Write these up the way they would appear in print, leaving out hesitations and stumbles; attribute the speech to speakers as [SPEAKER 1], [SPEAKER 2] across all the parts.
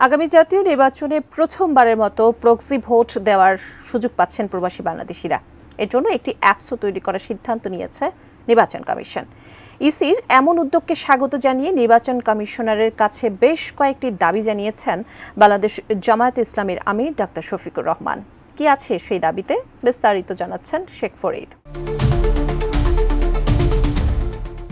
[SPEAKER 1] আগামী জাতীয় নির্বাচনে প্রথমবারের মতো প্রক্সি ভোট দেওয়ার সুযোগ পাচ্ছেন প্রবাসী বাংলাদেশিরা। এর জন্য একটি অ্যাপসও তৈরি করার সিদ্ধান্ত নিয়েছে নির্বাচন কমিশন। ইসির এমন উদ্যোগকে স্বাগত জানিয়ে নির্বাচন কমিশনারের কাছে বেশ কয়েকটি দাবি জানিয়েছেন বাংলাদেশ জামায়াতে ইসলামীর আমির ডাক্তার শফিকুর রহমান। কি আছে সেই দাবিতে বিস্তারিত জানাচ্ছেন শেখ ফরিদ।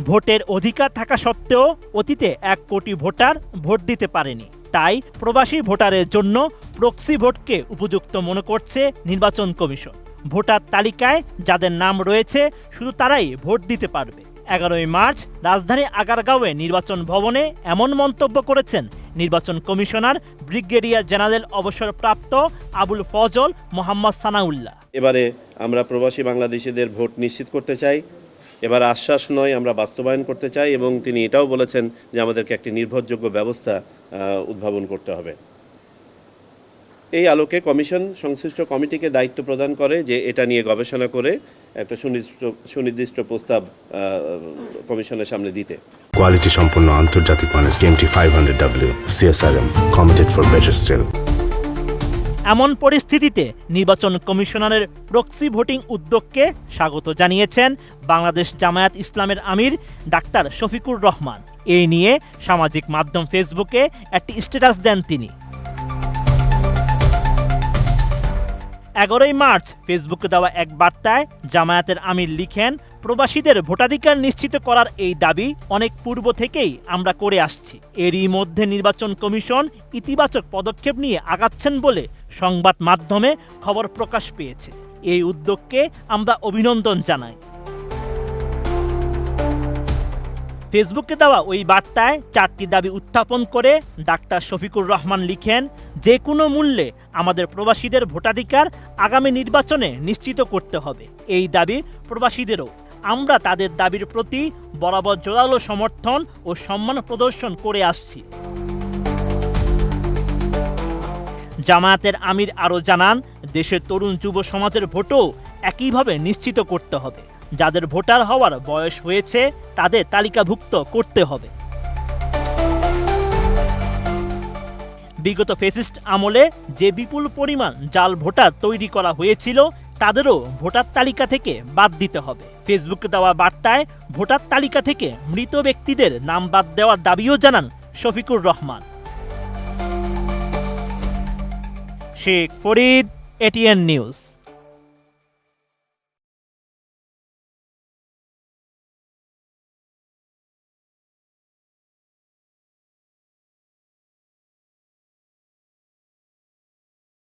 [SPEAKER 2] ভোটের অধিকার থাকা সত্ত্বেও অতীতে 1 কোটি ভোটার ভোট দিতে পারেনি। তাই প্রবাসী ভোটারের জন্য প্রক্সি ভোটকে উপযুক্ত মনে করছে নির্বাচন কমিশন। ভোটার তালিকায় যাদের নাম রয়েছে শুধু তারাই ভোট দিতে পারবে। 11ই মার্চ রাজধানী আগারগাঁওয়ে নির্বাচন ভবনে এমন মন্তব্য করেছেন নির্বাচন কমিশনার ব্রিগেডিয়ার জেনারেল অবসরপ্রাপ্ত আবুল ফজল মোহাম্মদ সানাউল্লাহ।
[SPEAKER 3] এবারে আমরা প্রবাসী বাংলাদেশিদের ভোট নিশ্চিত করতে চাই। এবার আশ্বাস নয়, আমরা বাস্তবায়ন করতে চাই এবং তিনি এটাও বলেছেন যে আমাদেরকে একটি নির্ভরযোগ্য ব্যবস্থা উদ্ভাবন করতে হবে। এই আলোকে কমিশন সংশ্লিষ্ট কমিটিকে দায়িত্ব প্রদান করে যে এটা নিয়ে গবেষণা করে একটা সুনির্দিষ্ট প্রস্তাব কমিশনের সামনে দিতে।
[SPEAKER 4] কোয়ালিটি সম্পন্ন আন্তর্জাতিক মানের CMT 500W CSRM committed for better still.
[SPEAKER 2] এমন পরিস্থিতিতে নির্বাচন কমিশনারের প্রক্সি ভোটিং উদ্যোগকে স্বাগত জানিয়েছেন বাংলাদেশ জামায়াত ইসলামের আমির ডাক্তার শফিকুর রহমান। এই নিয়ে সামাজিক মাধ্যম ফেসবুকে একটি স্ট্যাটাস দেন তিনি। 11ই মার্চ ফেসবুকে দেওয়া এক বার্তায় জামায়াতের আমির লিখেন, প্রবাসীদের ভোটাধিকার নিশ্চিত করার এই দাবি অনেক পূর্ব থেকেই আমরা করে আসছি। এরই মধ্যে নির্বাচন কমিশন ইতিবাচক পদক্ষেপ নিয়ে আগাচ্ছেন বলে সংবাদ মাধ্যমে খবর প্রকাশ পেয়েছে। এই উদ্যোগকে আমরা অভিনন্দন জানাই। ফেসবুকে দেওয়া ওই বার্তায় 4টি দাবি উত্থাপন করে ডাক্তার শফিকুর রহমান লিখেন, যে কোনো মূল্যে আমাদের প্রবাসীদের ভোটাধিকার আগামী নির্বাচনে নিশ্চিত করতে হবে। এই দাবি প্রবাসীদেরও। আমরা তাদের দাবির প্রতি বরাবর জোরালো সমর্থন ও সম্মান প্রদর্শন করে আসছি। জামায়াতের আমির আরও জানান, দেশের তরুণ যুব সমাজের ভোটও একইভাবে নিশ্চিত করতে হবে। যাদের ভোটার হওয়ার বয়স হয়েছে তাদের তালিকাভুক্ত করতে হবে। বিগত ফ্যাসিস্ট আমলে যে বিপুল পরিমাণ জাল ভোটার তৈরি করা হয়েছিল তাদেরও ভোটার তালিকা থেকে বাদ দিতে হবে। ফেসবুকে দেওয়া বার্তায় ভোটার তালিকা থেকে মৃত ব্যক্তিদের নাম বাদ দেওয়ার দাবিও জানান শফিকুর রহমান। Sheikh Farid, ATN news.